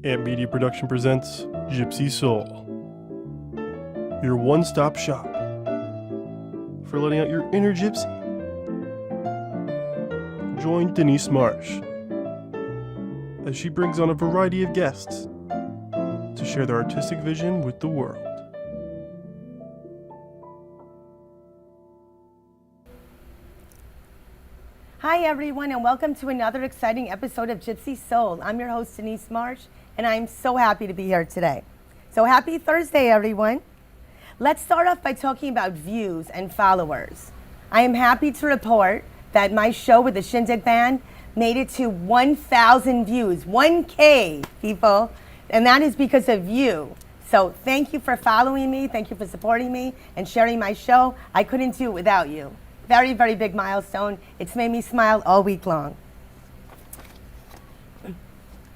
Amp Media Production presents Gypsy Soul, your one-stop shop for letting out your inner gypsy. Join Denise Marsh as she brings on a variety of guests to share their artistic vision with the world. Hi everyone, and welcome to another exciting episode of Gypsy Soul. I'm your host Denise Marsh, and I'm so happy to be here today. So happy Thursday, everyone. Let's start off by talking about views and followers. I am happy to report that my show with the Shindig Band made it to 1,000 views, 1K people, and that is because of you. So thank you for following me, thank you for supporting me and sharing my show. I couldn't do it without you. Very, very big milestone. It's made me smile all week long.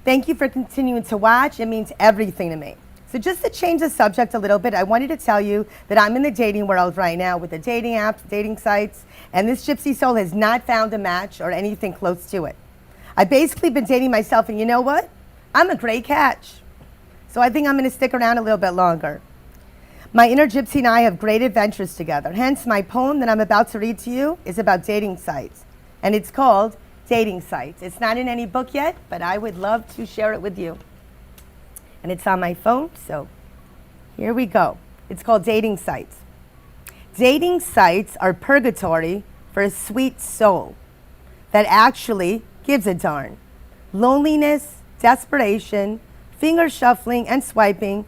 Thank you for continuing to watch. It means everything to me. So just to change the subject a little bit, I wanted to tell you that I'm in the dating world right now with the dating apps, dating sites, and this Gypsy Soul has not found a match or anything close to it. I've basically been dating myself, and you know what? I'm a great catch. So I think I'm going to stick around a little bit longer. My inner gypsy and I have great adventures together. Hence, my poem that I'm about to read to you is about dating sites, and it's called Dating Sites. It's not in any book yet, but I would love to share it with you. And it's on my phone, so here we go. It's called Dating Sites. Dating sites are purgatory for a sweet soul that actually gives a darn. Loneliness, desperation, finger shuffling, and swiping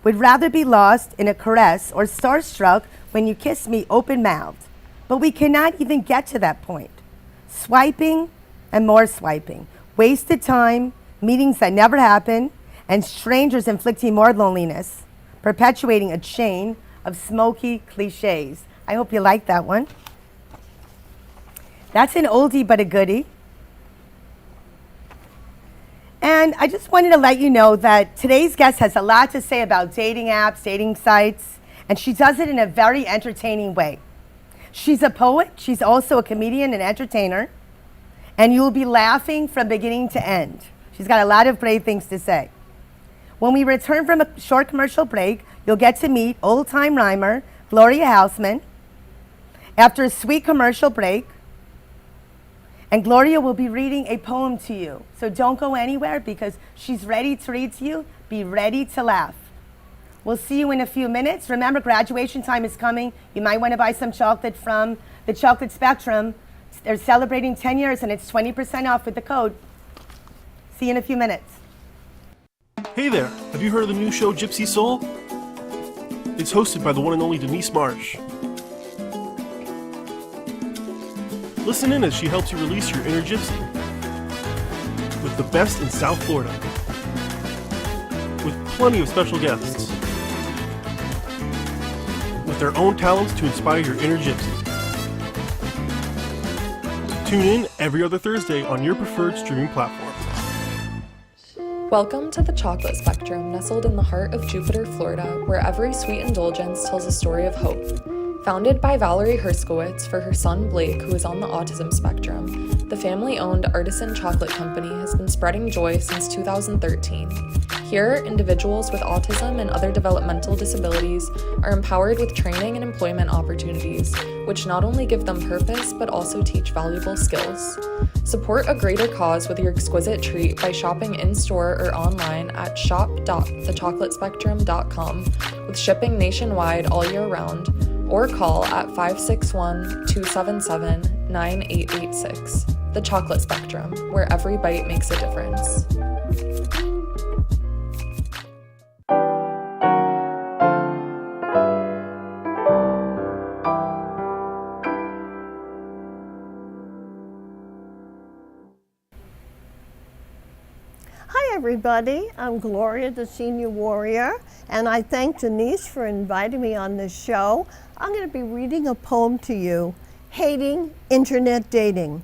would rather be lost in a caress or starstruck when you kiss me open-mouthed. But we cannot even get to that point. Swiping and more swiping, wasted time, meetings that never happen, and strangers inflicting more loneliness, perpetuating a chain of smoky cliches. I hope you like that one. That's an oldie but a goodie. And I just wanted to let you know that today's guest has a lot to say about dating apps, dating sites, and she does it in a very entertaining way. She's a poet, she's also a comedian and entertainer, and you'll be laughing from beginning to end. She's got a lot of great things to say. When we return from a short commercial break, you'll get to meet old-time rhymer Gloria Hausman. After a sweet commercial break, and Gloria will be reading a poem to you. So don't go anywhere because she's ready to read to you. Be ready to laugh. We'll see you in a few minutes. Remember, graduation time is coming. You might want to buy some chocolate from the Chocolate Spectrum. They're celebrating 10 years and it's 20% off with the code. See you in a few minutes. Hey there, have you heard of the new show Gypsy Soul? It's hosted by the one and only Denise Marsh. Listen in as she helps you release your inner gypsy with the best in South Florida, with plenty of special guests, with their own talents to inspire your inner gypsy. Tune in every other Thursday on your preferred streaming platform. Welcome to the Chocolate Spectrum, nestled in the heart of Jupiter, Florida, where every sweet indulgence tells a story of hope. Founded by Valerie Herskowitz for her son Blake, who is on the autism spectrum, the family-owned Artisan Chocolate Company has been spreading joy since 2013. Here, individuals with autism and other developmental disabilities are empowered with training and employment opportunities, which not only give them purpose, but also teach valuable skills. Support a greater cause with your exquisite treat by shopping in-store or online at shop.thechocolates.com with shipping nationwide all year round, or call at 561-277-9886. The Chocolate Spectrum, where every bite makes a difference. Hi everybody, I'm Gloria, the Senior Warrior, and I thank Denise for inviting me on this show. I'm going to be reading a poem to you, Hating Internet Dating.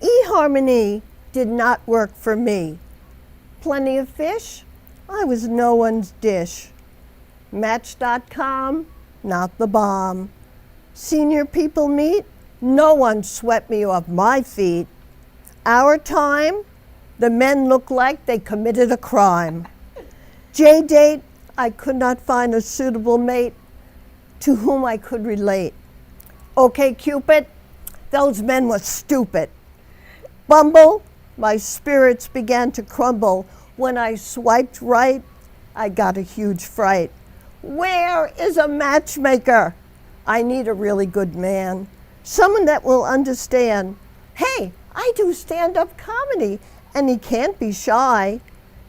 eHarmony did not work for me. Plenty of fish, I was no one's dish. Match.com, not the bomb. Senior people meet, no one swept me off my feet. Our time, The men look like they committed a crime. J-date, I could not find a suitable mate to whom I could relate. Okay, Cupid, those men were stupid. Bumble, my spirits began to crumble. When I swiped right, I got a huge fright. Where is a matchmaker? I need a really good man, someone that will understand. Hey, I do stand-up comedy, and he can't be shy.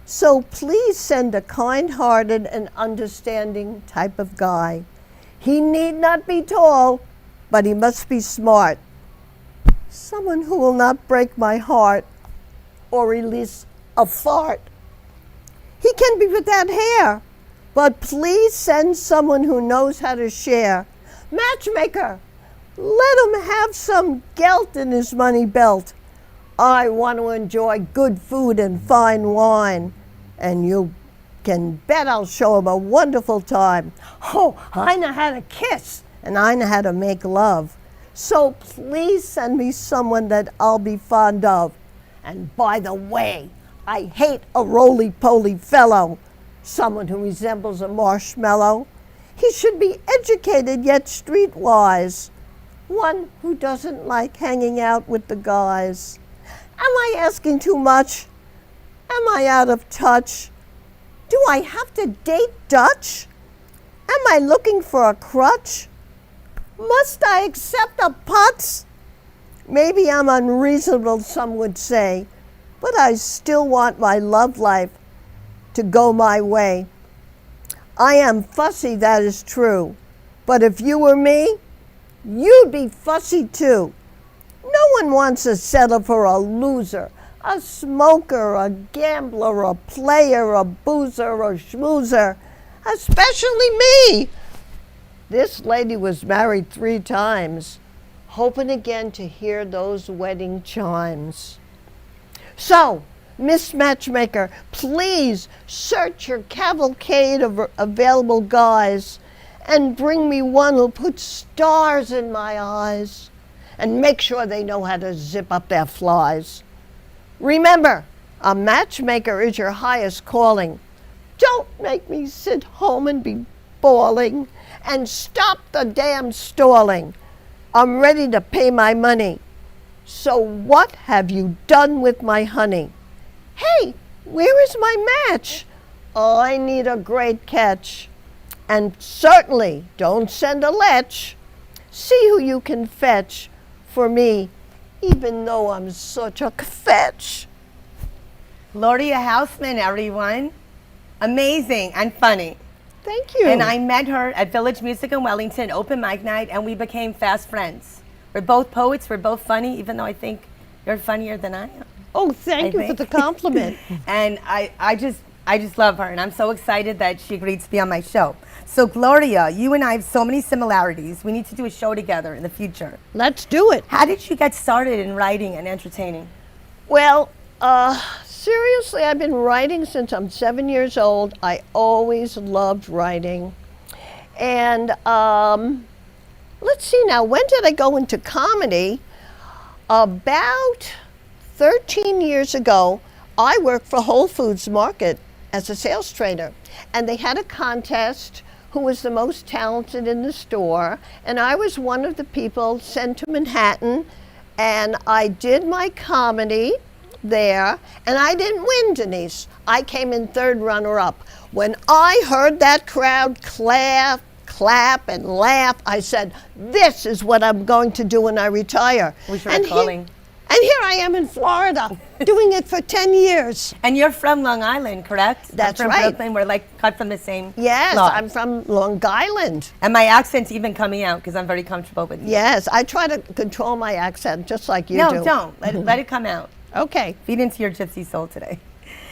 So please send a kind-hearted and understanding type of guy. He need not be tall, but he must be smart. Someone who will not break my heart or release a fart. He can be without hair, but please send someone who knows how to share. Matchmaker, let him have some gelt in his money belt. I want to enjoy good food and fine wine, and you can bet I'll show him a wonderful time. Oh, I know how to kiss, and I know how to make love. So please send me someone that I'll be fond of. And by the way, I hate a roly-poly fellow, someone who resembles a marshmallow. He should be educated yet streetwise, one who doesn't like hanging out with the guys. Am I asking too much? Am I out of touch? Do I have to date Dutch? Am I looking for a crutch? Must I accept a putz? Maybe I'm unreasonable, some would say, but I still want my love life to go my way. I am fussy, that is true, but if you were me, you'd be fussy too. No one wants to settle for a loser, a smoker, a gambler, a player, a boozer, a schmoozer, especially me. This lady was married 3 times, hoping again to hear those wedding chimes. So, Miss Matchmaker, please search your cavalcade of available guys and bring me one who'll put stars in my eyes and make sure they know how to zip up their flies. Remember, a matchmaker is your highest calling. Don't make me sit home and be bawling, and stop the damn stalling. I'm ready to pay my money. So what have you done with my honey? Hey, where is my match? I need a great catch. And certainly don't send a lech. See who you can fetch for me, even though I'm such a fetch. Gloria Hausman, everyone. Amazing and funny. Thank you. And I met her at Village Music in Wellington, open mic night, and we became fast friends. We're both poets, we're both funny, even though I think you're funnier than I am. Oh, thank you for the compliment. And I just love her, and I'm so excited that she agreed to be on my show. So Gloria, you and I have so many similarities. We need to do a show together in the future. Let's do it. How did you get started in writing and entertaining? Well, seriously, I've been writing since I'm 7 years old. I always loved writing. And let's see now, when did I go into comedy? About 13 years ago, I worked for Whole Foods Market as a sales trainer. And they had a contest who was the most talented in the store. And I was one of the people sent to Manhattan. And I did my comedy there, and I didn't win, Denise. I came in 3rd runner-up. When I heard that crowd clap and laugh, I said, this is what I'm going to do when I retire. We should be calling. And here I am in Florida, doing it for 10 years. And you're from Long Island, correct? That's I'm from right. Brooklyn. We're like cut from the same Yes, cloth. I'm from Long Island. And my accent's even coming out because I'm very comfortable with you. Yes, I try to control my accent just like you do. No, don't. Let it come out. Okay. Feed into your Gypsy Soul today.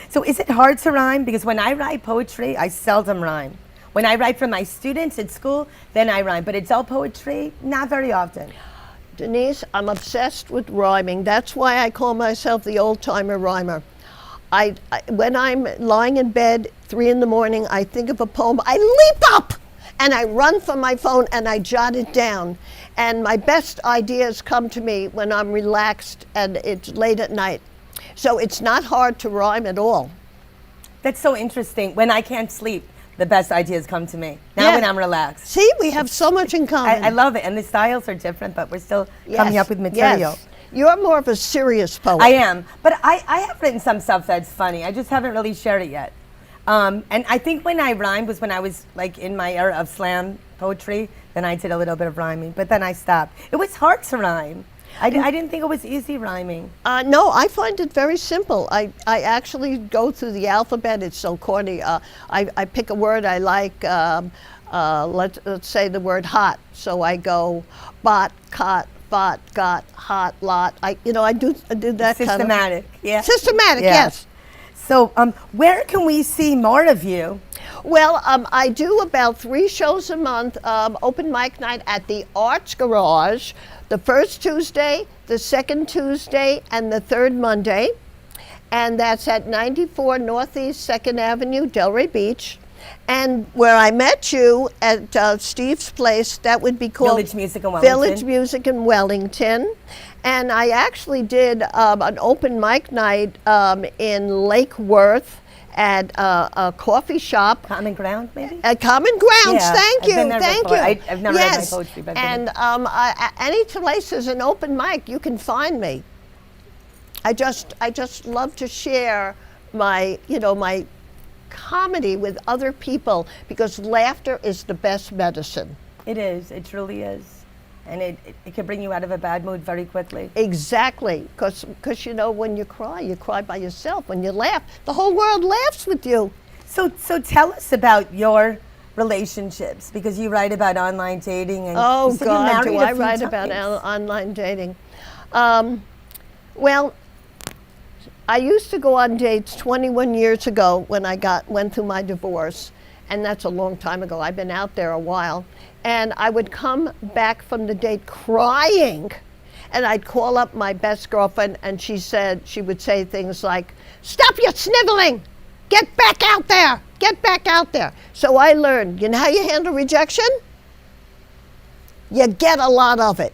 So is it hard to rhyme? Because when I write poetry, I seldom rhyme. When I write for my students at school, then I rhyme. But adult poetry, not very often. Denise, I'm obsessed with rhyming. That's why I call myself the old-timer rhymer. When I'm lying in bed, 3 in the morning, I think of a poem, I leap up and I run for my phone and I jot it down. And my best ideas come to me when I'm relaxed and it's late at night. So it's not hard to rhyme at all. That's so interesting. When I can't sleep, the best ideas come to me. Now Yeah. when I'm relaxed. See, we have so much in common. I love it. And the styles are different, but we're still coming up with material. Yes. You're more of a serious poet. I am. But I have written some stuff that's funny. I just haven't really shared it yet. And I think when I rhymed was when I was like in my era of slam poetry. Then I did a little bit of rhyming, but then I stopped. It was hard to rhyme. I didn't think it was easy rhyming. No, I find it very simple. I actually go through the alphabet. It's so corny. I pick a word I like. Let's say the word hot. So I go bot, cot, bot, got, hot, lot. I do that Systematic, yeah. Systematic, Yeah. yes. So where can we see more of you? Well, I do about 3 shows a month, open mic night at the Arts Garage, the first Tuesday, the second Tuesday, and the third Monday. And that's at 94 Northeast 2nd Avenue, Delray Beach. And where I met you at Steve's place, that would be called Village Music in Wellington. Village Music in Wellington. And I actually did an open mic night in Lake Worth at a coffee shop. Common Ground, maybe? At Common Grounds, Yeah, thank I've you, been there thank before. you. I've never read my Yes, poetry, but and any place there's an open mic, you can find me. I just love to share my my comedy with other people because laughter is the best medicine. It is. It truly is. And it can bring you out of a bad mood very quickly. Exactly, because when you cry by yourself. When you laugh, the whole world laughs with you. So tell us about your relationships, because you write about online dating. And Oh you said you're God, married do a I few write about times. online dating? Well, I used to go on dates 21 years ago when I went through my divorce, and that's a long time ago. I've been out there a while. And I would come back from the date crying, and I'd call up my best girlfriend, and she would say things like, "Stop your sniveling! Get back out there! Get back out there!" So I learned, you know how you handle rejection? You get a lot of it.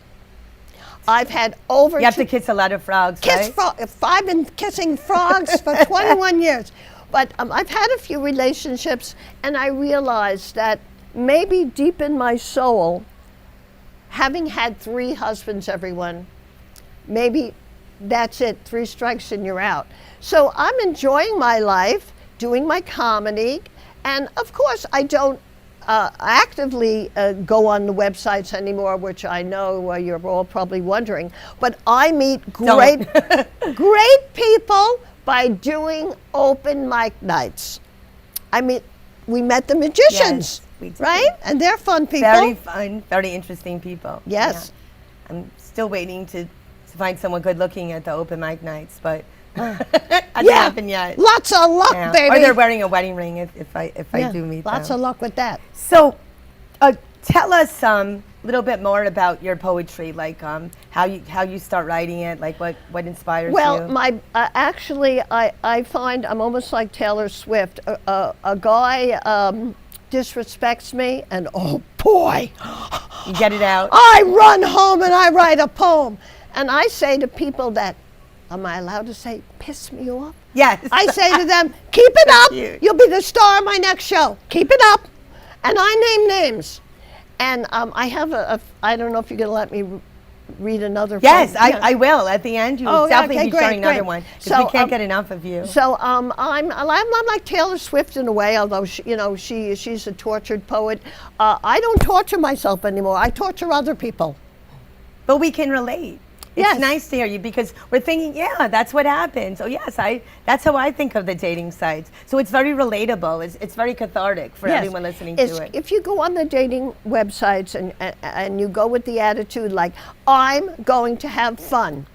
I've had over You have to kiss a lot of frogs, right? I've been kissing frogs for 21 years. But I've had a few relationships, and I realized that maybe deep in my soul, having had 3 husbands, everyone, maybe that's it, 3 strikes and you're out. So I'm enjoying my life, doing my comedy, and of course I don't actively go on the websites anymore, which I know you're all probably wondering, but I meet great people by doing open mic nights. I mean, we met the magicians. Yes, we did. Right? And they're fun people. Very fun, very interesting people. Yes. Yeah. I'm still waiting to find someone good looking at the open mic nights, but hasn't happened yet. Lots of luck, Yeah. baby. Or they're wearing a wedding ring if I do meet lots them. of luck with that. So tell us a little bit more about your poetry, like how you start writing it, like what inspires you. Well, actually, I find I'm almost like Taylor Swift. A guy disrespects me, and oh boy, you get it out. I run home and I write a poem. And I say to people that, am I allowed to say, piss me off? Yes. I say to them, keep it up. Cute. You'll be the star of my next show. Keep it up. And I name names. And I have I don't know if you're going to let me read another Yes, poem. I will. At the end, you'll definitely be sharing another one, because we can't get enough of you. So I'm like Taylor Swift in a way, although she's a tortured poet. I don't torture myself anymore. I torture other people. But we can relate. Yes. It's nice to hear you, because we're thinking, yeah, that's what happens. Oh yes, that's how I think of the dating sites. So it's very relatable. It's very cathartic for everyone listening to it. If you go on the dating websites and you go with the attitude like, I'm going to have fun,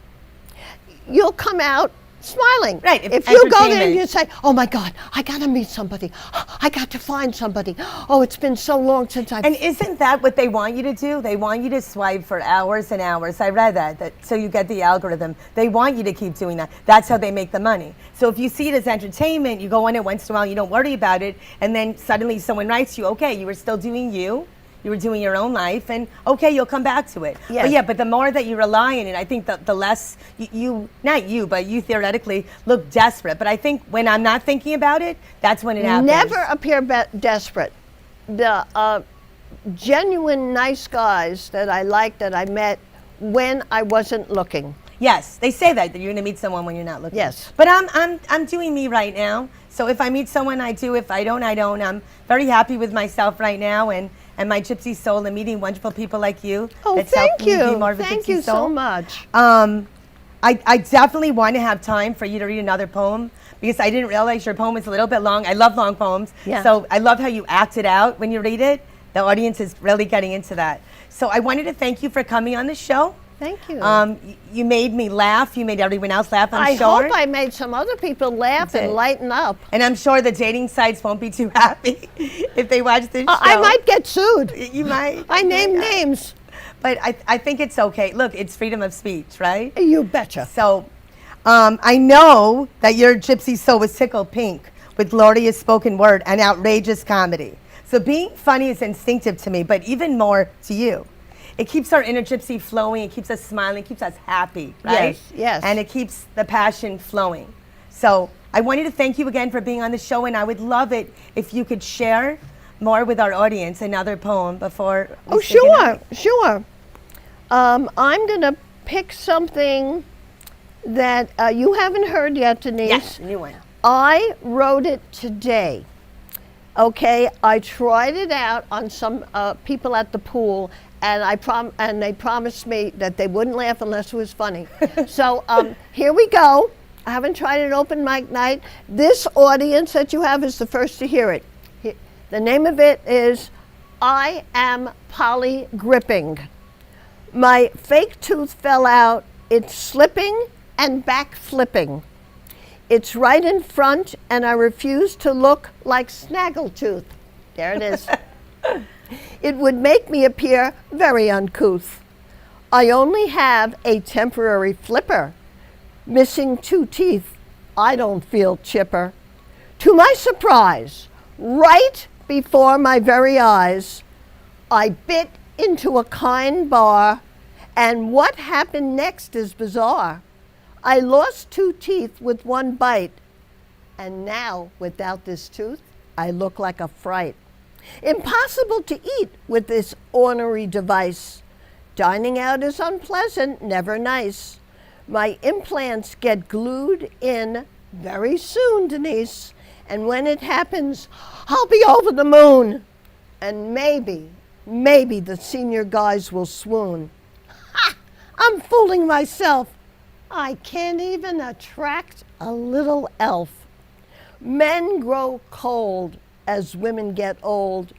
you'll come out smiling. Right. If you go there and you say, oh my God, I got to meet somebody. I got to find somebody. Oh, it's been so long since I've... And isn't that what they want you to do? They want you to swipe for hours and hours. I read that so you get the algorithm. They want you to keep doing that. That's how they make the money. So if you see it as entertainment, you go on it once in a while, you don't worry about it, and then suddenly someone writes you, okay, you were still doing you. you were doing your own life, and okay, you'll come back to it. Yes. But the more that you rely on it, I think the less not you, but you theoretically look desperate. But I think when I'm not thinking about it, that's when it happens. Never appear desperate. The genuine nice guys that I liked, that I met when I wasn't looking. Yes, they say that you're going to meet someone when you're not looking. Yes. But I'm doing me right now. So if I meet someone, I do. If I don't, I don't. I'm very happy with myself right now and my Gypsy Soul and meeting wonderful people like you. Oh, that's thank helped me you. be more of a Thank Gypsy you Soul. so much. I definitely want to have time for you to read another poem because I didn't realize your poem was a little bit long. I love long poems. Yeah. So I love how you act it out when you read it. The audience is really getting into that. So I wanted to thank you for coming on the show. Thank you. You made me laugh. You made everyone else laugh, I'm I sure. hope I made some other people laugh That's and it. lighten up. And I'm sure the dating sites won't be too happy if they watch this show. I might get sued. You might. I named names. But I think it's okay. Look, it's freedom of speech, right? You betcha. So I know that your Gypsy Soul was tickled pink with glorious spoken word and outrageous comedy. So being funny is instinctive to me, but even more to you. It keeps our inner gypsy flowing. It keeps us smiling. It keeps us happy, right? Yes, yes. And it keeps the passion flowing. So I wanted to thank you again for being on the show, and I would love it if you could share more with our audience another poem before we Oh, say goodnight. sure. I'm going to pick something that you haven't heard yet, Denise. Yes, new one. I wrote it today. Okay, I tried it out on some people at the pool, and they promised me that they wouldn't laugh unless it was funny. So here we go. I haven't tried it open mic night. This audience that you have is the first to hear it. The name of it is I Am Polly Gripping. My fake tooth fell out. It's slipping and back flipping. It's right in front, and I refuse to look like Snaggletooth. There it is. It would make me appear very uncouth. I only have a temporary flipper. Missing 2 teeth, I don't feel chipper. To my surprise, right before my very eyes, I bit into a kind bar, and what happened next is bizarre. I lost 2 teeth with 1 bite, and now, without this tooth, I look like a fright. Impossible to eat with this ornery device. Dining out is unpleasant, never nice. My implants get glued in very soon, Denise, and when it happens, I'll be over the moon. And maybe the senior guys will swoon. Ha! I'm fooling myself. I can't even attract a little elf. Men grow cold as women get old.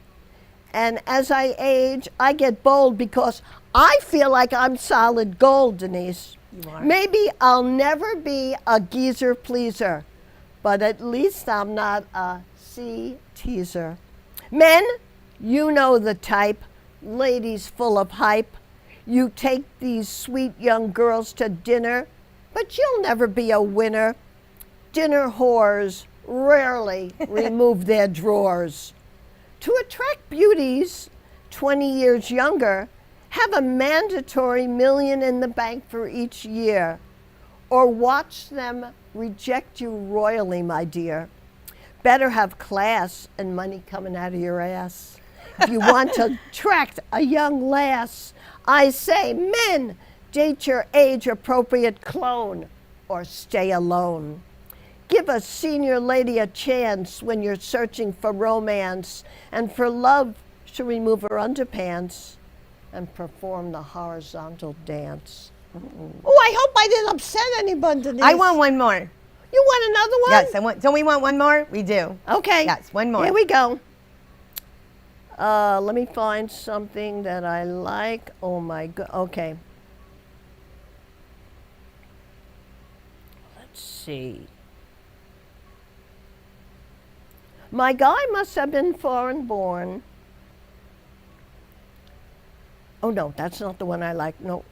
And as I age, I get bold because I feel like I'm solid gold, Denise. You are. Maybe I'll never be a geezer pleaser, but at least I'm not a sea teaser. Men, you know the type, ladies full of hype. You take these sweet young girls to dinner, but you'll never be a winner. Dinner whores rarely remove their drawers. To attract beauties 20 years younger, have a mandatory $1 million in the bank for each year, or watch them reject you royally, my dear. Better have class and money coming out of your ass. If you want to attract a young lass, I say, men, date your age-appropriate clone, or stay alone. Give a senior lady a chance when you're searching for romance, and for love, she'll remove her underpants and perform the horizontal dance. Oh, I hope I didn't upset anybody, Denise. I want one more. You want another one? Yes, I want. Don't we want one more? We do. Okay. Yes, one more. Here we go. Let me find something that I like. Oh my God. Okay. Let's see. My guy must have been foreign born. Oh no, that's not the one I like. No.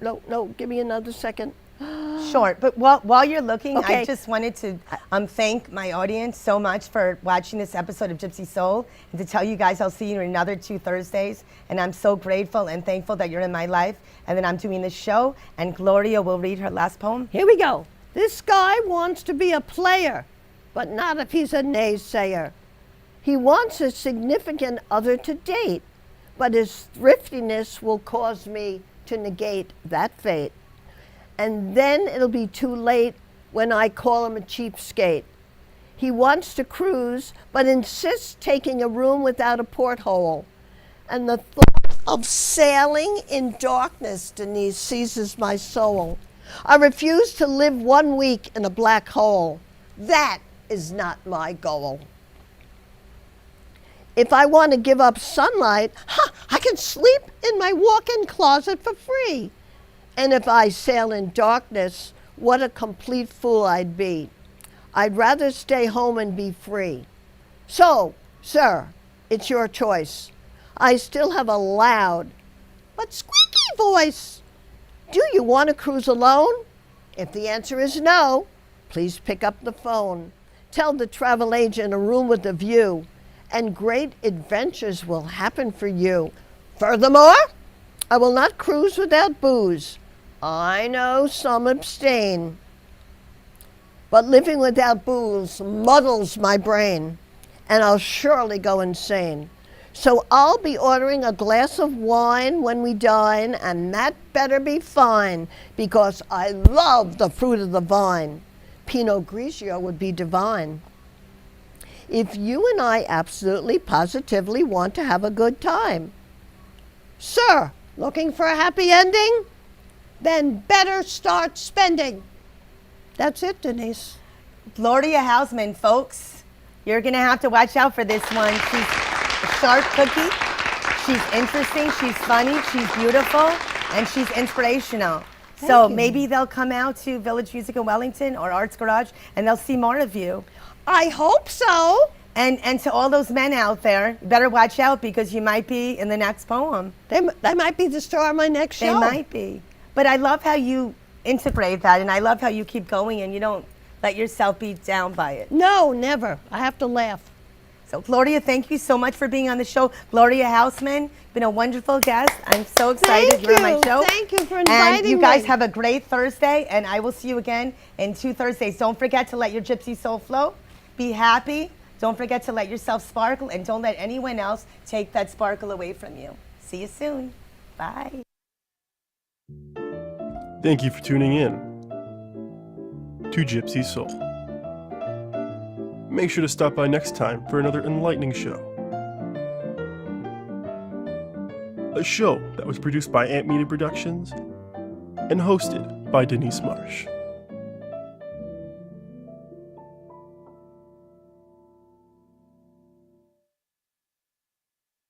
Give me another second. Sure, but while you're looking, Okay. I just wanted to thank my audience so much for watching this episode of Gypsy Soul, and to tell you guys I'll see you in another 2 Thursdays. And I'm so grateful and thankful that you're in my life and that I'm doing this show. And Gloria will read her last poem. Here we go. This guy wants to be a player, but not if he's a naysayer. He wants a significant other to date, but his thriftiness will cause me to negate that fate. And then it'll be too late when I call him a cheapskate. He wants to cruise, but insists taking a room without a porthole. And the thought of sailing in darkness, Denise, seizes my soul. I refuse to live 1 week in a black hole. That is not my goal. If I want to give up sunlight, I can sleep in my walk-in closet for free. And if I sail in darkness, what a complete fool I'd be. I'd rather stay home and be free. So, sir, it's your choice. I still have a loud but squeaky voice. Do you want to cruise alone? If the answer is no, please pick up the phone. Tell the travel agent a room with a view, and great adventures will happen for you. Furthermore, I will not cruise without booze. I know some abstain, but living without booze muddles my brain, and I'll surely go insane. So I'll be ordering a glass of wine when we dine, and that better be fine, because I love the fruit of the vine. Pinot Grigio would be divine. If you and I absolutely, positively want to have a good time. Sir, looking for a happy ending? Then better start spending. That's it, Denise. Gloria Hausman, folks, you're going to have to watch out for this one. She's a sharp cookie. She's interesting. She's funny. She's beautiful. And she's inspirational. So maybe they'll come out to Village Music in Wellington or Arts Garage and they'll see more of you. I hope so. And to all those men out there, you better watch out because you might be in the next poem. They might be the star of my next show. They might be. But I love how you integrate that, and I love how you keep going and you don't let yourself be down by it. No, never. I have to laugh. So Gloria, thank you so much for being on the show. Gloria Hausman, been a wonderful guest. I'm so excited you're on my show. Thank you for inviting me. And you guys have a great Thursday, and I will see you again in 2 Thursdays. Don't forget to let your gypsy soul flow. Be happy. Don't forget to let yourself sparkle, and don't let anyone else take that sparkle away from you. See you soon. Bye. Thank you for tuning in to Gypsy Soul. Make sure to stop by next time for another enlightening show. A show that was produced by Ant Media Productions and hosted by Denise Marsh.